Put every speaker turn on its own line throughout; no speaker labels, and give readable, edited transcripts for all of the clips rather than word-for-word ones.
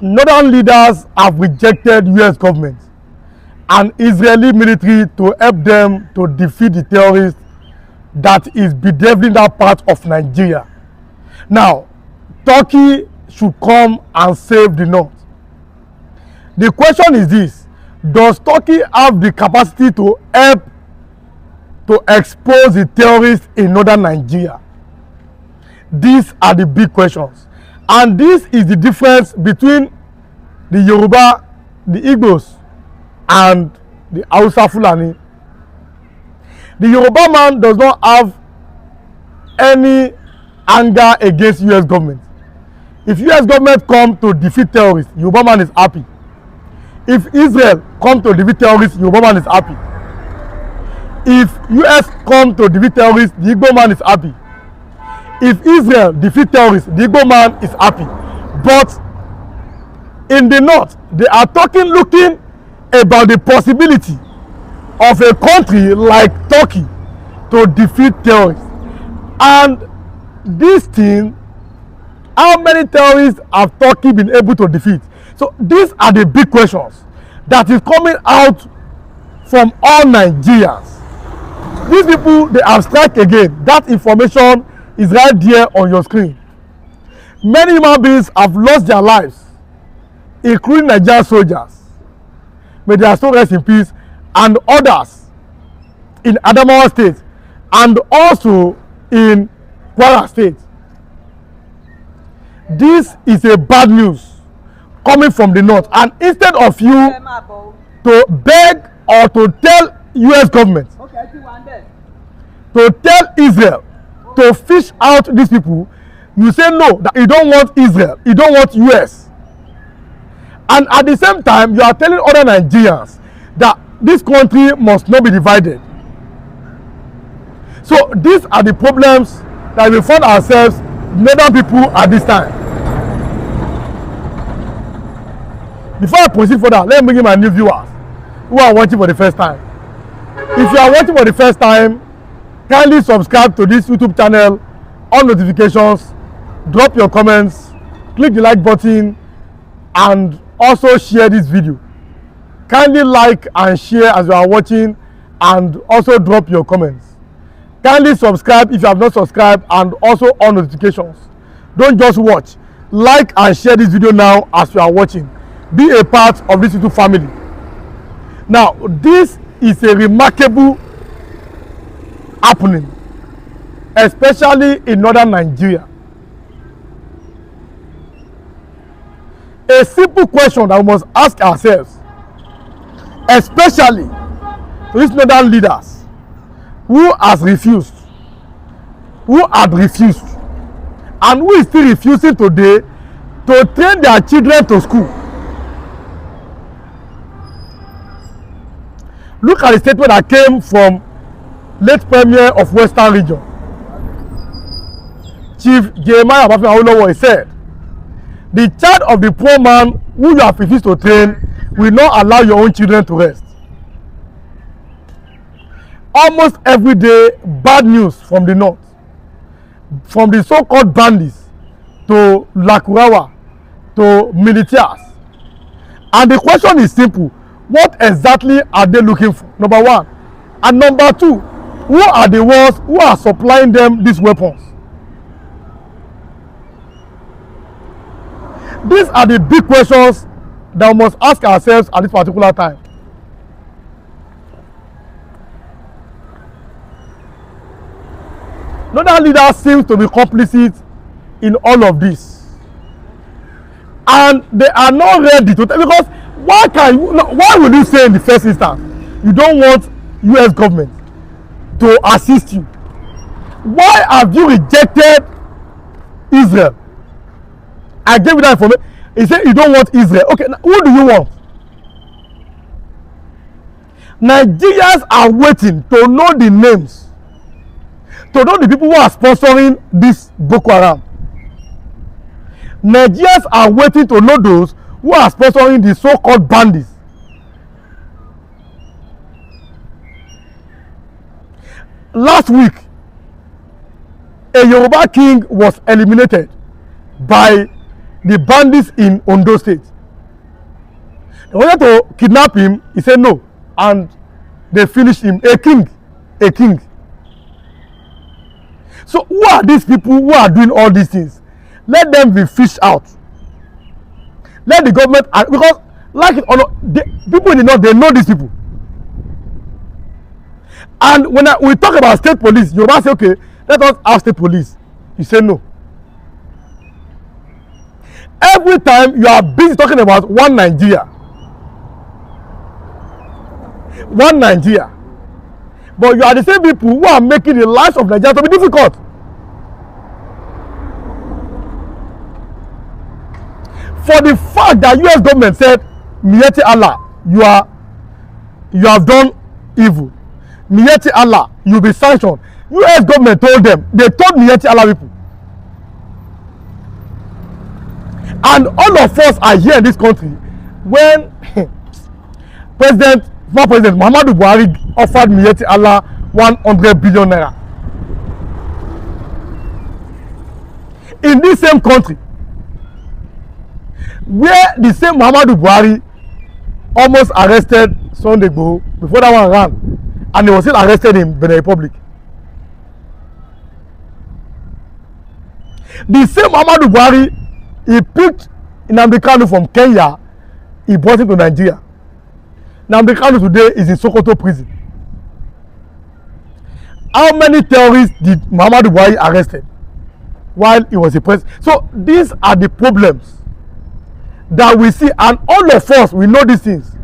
Northern leaders have rejected US government and Israeli military to help them to defeat the terrorists that is bedeviling that part of Nigeria. Now, Turkey should come and save the North. The question is this: does Turkey have the capacity to help to expose the terrorists in northern Nigeria? These are the big questions. And this is the difference between the Yoruba, the Igbos, and the Hausa Fulani. The Yoruba man does not have any anger against US government. If US government come to defeat terrorists, Yoruba man is happy. If Israel come to defeat terrorists, Yoruba man is happy. If US come to defeat terrorists, the Igbo man is happy. If Israel defeat terrorists, the Igbo man is happy. But in the north, they are looking about the possibility of a country like Turkey to defeat terrorists. And this thing, how many terrorists have Turkey been able to defeat? So these are the big questions that is coming out from all Nigerians. These people, they have struck again. That information is right there on your screen. Many human beings have lost their lives, including Nigerian soldiers. May their soul rest in peace, and others in Adamawa State and also in Kwara State. This is a bad news coming from the north, and instead of you to beg or to tell US government, to tell Israel to fish out these people, you say no, that you don't want Israel, you don't want US. And at the same time, you are telling other Nigerians that this country must not be divided. So these are the problems that we find ourselves, northern people, at this time. Before I proceed further, let me bring in my new viewers who are watching for the first time. If you are watching for the first time, kindly subscribe to this YouTube channel, on notifications, drop your comments, click the like button, and also share this video. Kindly like and share as you are watching, and also drop your comments. Kindly subscribe if you have not subscribed, and also on notifications. Don't just watch. Like and share this video now as you are watching. Be a part of this YouTube family. Now, this is a remarkable happening, especially in northern Nigeria. A simple question that we must ask ourselves, especially to these northern leaders who had refused, and who is still refusing today to train their children to school. Look at the statement that came from late Premier of Western Region, Chief Jeremiah Abafin. He said, "The child of the poor man who you have refused to train will not allow your own children to rest." Almost every day, bad news from the north, from the so-called bandits to Lakurawa to militias. And the question is simple: what exactly are they looking for? Number one. And number two, who are the ones who are supplying them these weapons? These are the big questions that we must ask ourselves at this particular time. Northern leaders seem to be complicit in all of this, and they are not ready to tell, because why will you say in the first instance you don't want US government to assist you? Why have you rejected Israel? I gave you that information. He said you don't want Israel. Okay, now who do you want? Nigerians are waiting to know the names, to know the people who are sponsoring this Boko Haram. Nigerians are waiting to know those who are sponsoring the so-called bandits. Last week, a Yoruba king was eliminated by the bandits in Ondo State. They wanted to kidnap him. He said no, and they finished him. A king, a king. So who are these people who are doing all these things? Let them be fished out. Let the government, because like it or not, people in the north, they know these people. And when we talk about state police, you must say, okay, let us have state police. You say no. Every time you are busy talking about one Nigeria, but you are the same people who are making the lives of Nigeria to be difficult. For the fact that US government said, Miyeti Allah, you have done evil. Miyeti Allah, you'll be sanctioned. US government told them, they told Miyeti Allah people. And all of us are here in this country when former President Muhammadu Buhari offered Miyeti Allah 100 billion naira. In this same country, where the same Muhammadu Buhari almost arrested Sunday Igboho before that one ran, and he was still arrested in Benin Republic. The same Muhammadu Buhari, he picked Nnamdi Kanu from Kenya, he brought him to Nigeria. Nnamdi Kanu today is in Sokoto prison. How many terrorists did Muhammadu Buhari arrested while he was a president? So these are the problems that we see, and all of us, we know these things.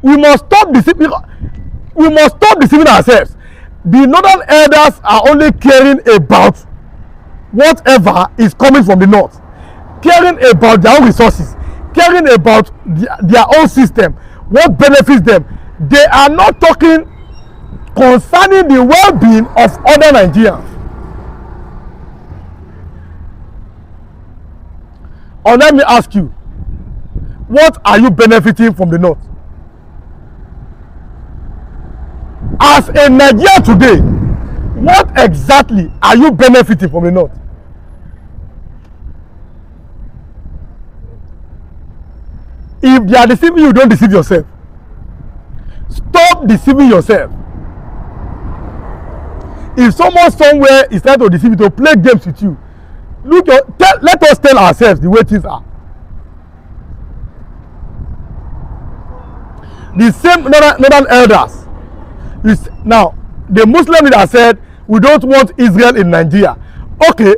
We must stop deceiving. We must stop deceiving ourselves. The northern elders are only caring about whatever is coming from the north, caring about their own resources, caring about their own system, what benefits them. They are not talking concerning the well-being of other Nigerians. Or let me ask you, what are you benefiting from the north? As a Nigeria today, what exactly are you benefiting from the north? If they are deceiving you, don't deceive yourself. Stop deceiving yourself. If someone somewhere is trying to deceive you, to play games with you, let us tell ourselves the way things are. The same northern elders. Now, the Muslim leader said, we don't want Israel in Nigeria. Okay,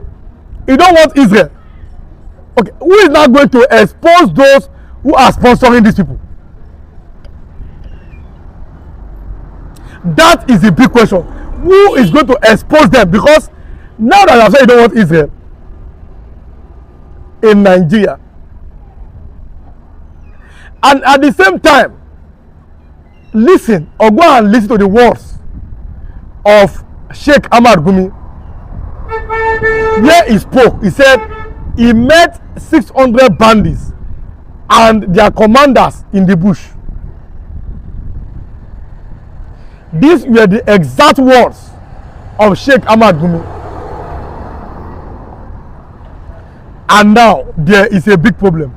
you don't want Israel. Okay, who is now going to expose those who are sponsoring these people? That is the big question. Who is going to expose them? Because now that I've said you don't want Israel in Nigeria, and at the same time, listen or go and listen to the words of Sheikh Ahmad Gumi, where he spoke. He said he met 600 bandits and their commanders in the bush. These were the exact words of Sheikh Ahmad Gumi. And now there is a big problem.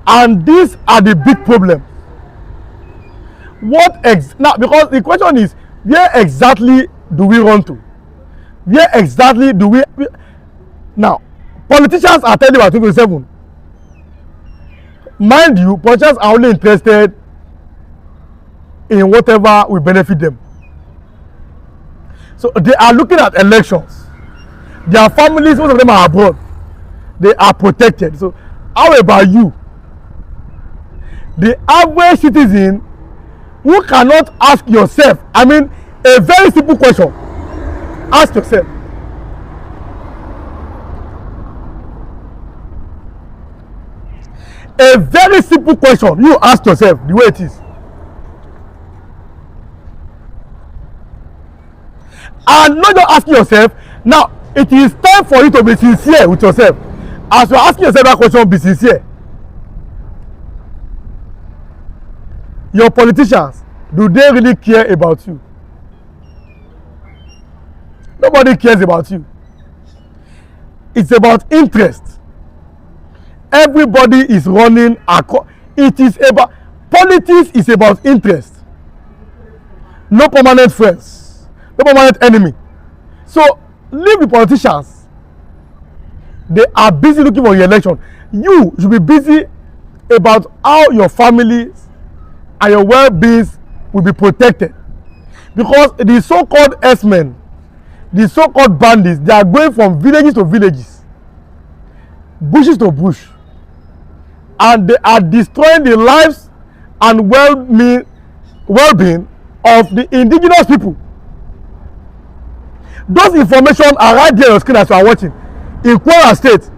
And these are the big problem. Now, because the question is, where exactly do we run to? Where exactly do we now, politicians are telling about 2027. Mind you, politicians are only interested in whatever will benefit them. So they are looking at elections. Their families, most of them are abroad. They are protected. So how about you? The average citizen who cannot ask yourself, I mean, a very simple question. Ask yourself. A very simple question. You ask yourself the way it is. And not just asking yourself. Now, it is time for you to be sincere with yourself. As you are asking yourself that question, be sincere. Your politicians, do they really care about you? Nobody cares about you. It's about interest. Everybody is running. It is about politics. Is about interest. No permanent friends. No permanent enemy. So leave the politicians. They are busy looking for your election. You should be busy about how your families and your well-being will be protected. Because the so-called S-men, the so-called bandits, they are going from villages to villages, bushes to bush, and they are destroying the lives and well-being of the indigenous people. Those information are right there on your screen as you are watching. In Kwara State,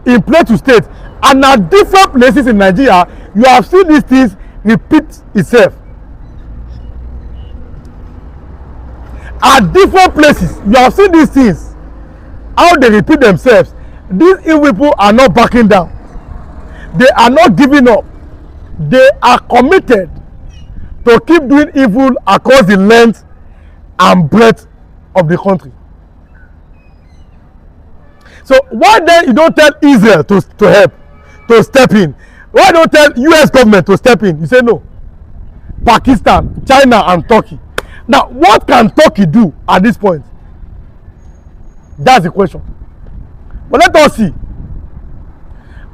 in Plateau State, and at different places in Nigeria, you have seen these things repeat itself. At different places, you have seen these things, how they repeat themselves. These evil people are not backing down. They are not giving up. They are committed to keep doing evil across the length and breadth of the country. So why then you don't tell Israel to help, to step in? Why don't tell US government to step in? You say no. Pakistan, China and Turkey. Now, what can Turkey do at this point? That's the question. But let us see.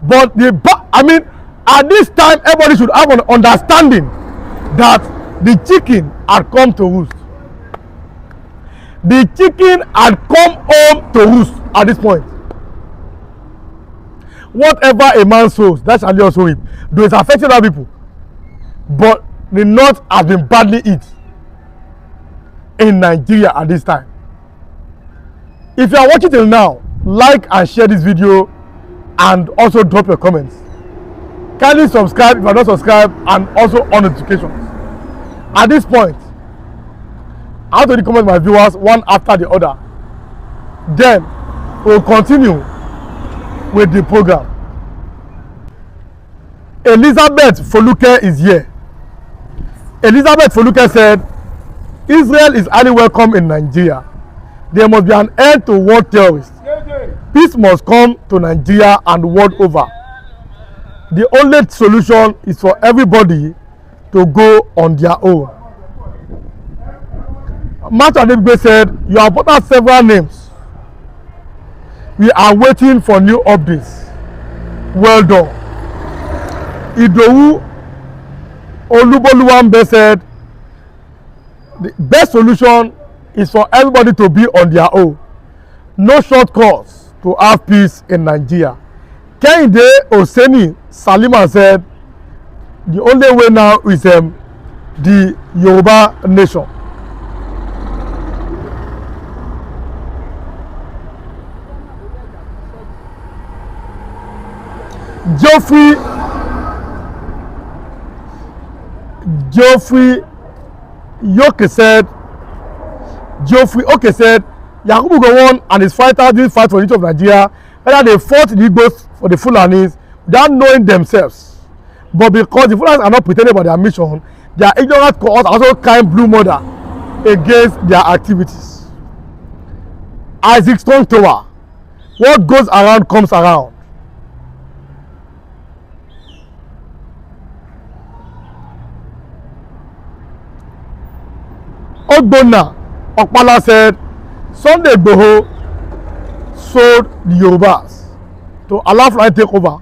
But at this time, everybody should have an understanding that the chicken had come to roost. The chicken had come home to roost at this point. Whatever a man sows, that shall he also reap. Though it's affecting other people, but the north has been badly hit in Nigeria at this time. If you are watching till now, like and share this video and also drop your comments. Kindly subscribe if you are not subscribed and also on notifications. At this point, I have to recommend my viewers one after the other. Then we'll continue with the program. Elizabeth Foluke is here. Elizabeth Foluke said, Israel is highly welcome in Nigeria. There must be an end to war terrorists. Peace must come to Nigeria and the world over. The only solution is for everybody to go on their own. Martha Adebigbe said, you have put out several names. We are waiting for new updates. Well done. Idowu Oluboluwambe said, the best solution is for everybody to be on their own. No shortcuts to have peace in Nigeria. Kehinde Oseni Salima said, the only way now is the Yoruba nation. Geoffrey Oke said, Yakubu Gowon and his fighters didn't fight for the unity of Nigeria, whether they fought the Igbos for the Fulanis without knowing themselves. But because the Fulanis are not pretending about their mission, their ignorant cohorts are also kind blue murder against their activities. Isaac Stone Tower, what goes around comes around. Ogbonna Okpala said, Sunday Igboho sold the Yorubas to allow Fulani take over.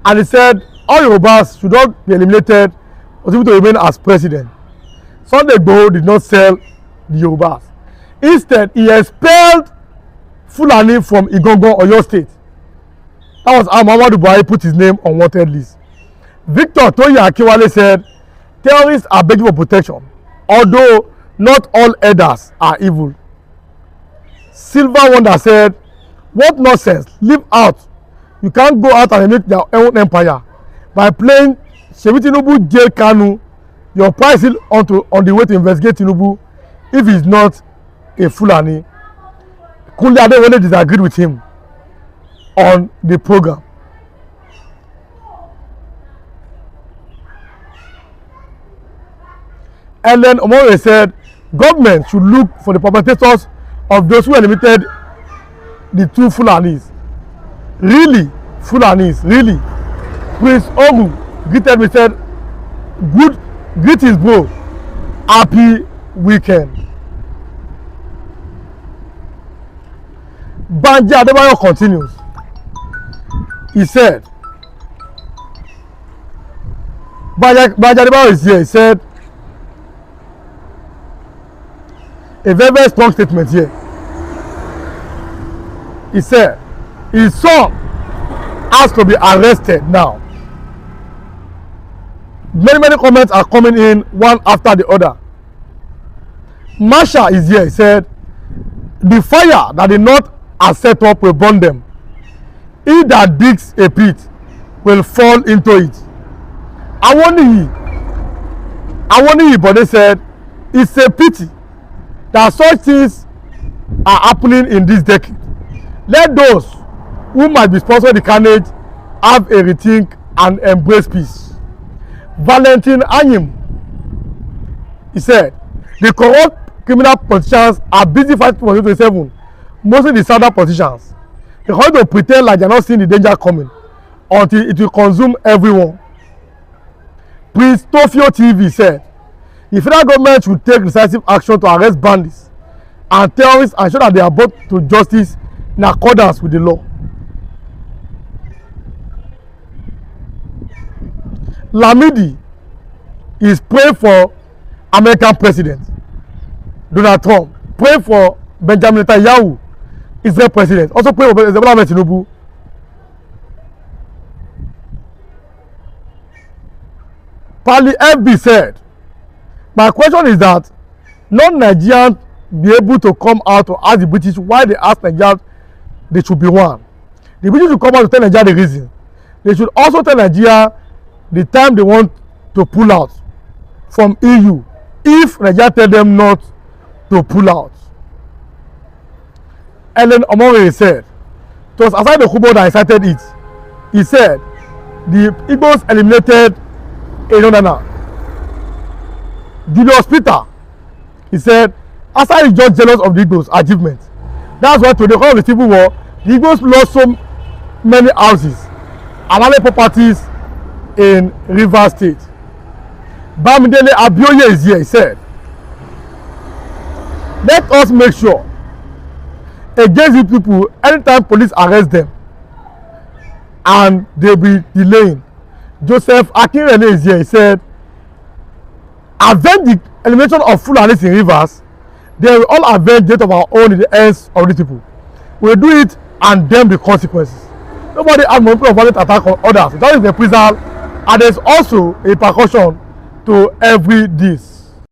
And he said, all Yorubas should not be eliminated for him to remain as president. Sunday Igboho did not sell the Yorubas. Instead, he expelled Fulani from Igongo, Oyo State. That was how Muhammadu Buhari put his name on wanted list. Victor Toyin Akinwale said, terrorists are begging for protection, although not all elders are evil. Silver Wonder said, what nonsense, leave out. You can't go out and make their own empire by playing Shebi Tinubu jail Kanu. Your price is on the way to investigate Tinubu if he's not a Fulani. Kunle Adewale disagreed with him on the program. Ellen Omore said, government should look for the perpetrators of those who eliminated the two Fulanis. Really, Fulanis, really. Prince Ogu greeted me, said, "Good greetings, bro. Happy weekend." Banji Adebayo continues. He said, Banji Adebayo is here. He said, a very, very strong statement here. He said, his son has to be arrested now. Many, many comments are coming in one after the other. Masha is here. He said, the fire that the North has set up will burn them. He that digs a pit will fall into it. Awoniyi, but they said, it's a pity that such things are happening in this decade. Let those who might be sponsoring the carnage have a rethink and embrace peace. Valentin Anyim, he said, the corrupt criminal politicians are busy fighting for 2027, mostly the southern politicians. They're going to pretend like they're not seeing the danger coming until it will consume everyone. Prince Tofio TV said, the federal government should take decisive action to arrest bandits and terrorists and ensure that they are brought to justice in accordance with the law. Lamidi is praying for American President Donald Trump, praying for Benjamin Netanyahu, Israel President, also praying for Bola Ahmed Tinubu. Pali FB said, my question is that non-Nigerians be able to come out to ask the British why they ask Nigerians they should be one. The British should come out to tell Nigeria the reason. They should also tell Nigeria the time they want to pull out from EU if Nigeria tell them not to pull out. Ellen Omori said, it was aside the Kubo that incited it. He said, the Igbos eliminated Enonana. Julius Peter, he said, Asa is just jealous of the Igbos' achievement. That's why today, because of the civil war, the Igbos lost so many houses and other properties in Rivers State. Bamidele Abioye is here. He said, let us make sure against these people, anytime police arrest them and they be delaying. Joseph Akinrele is here. He said, avenge the elimination of Fulanis in Rivers, they will all avenge the death of our own in the hands of these people. We will do it and then the consequences. Nobody has monopol of violent attack on others. That is the reprisal, and there is also a repercussion to every this.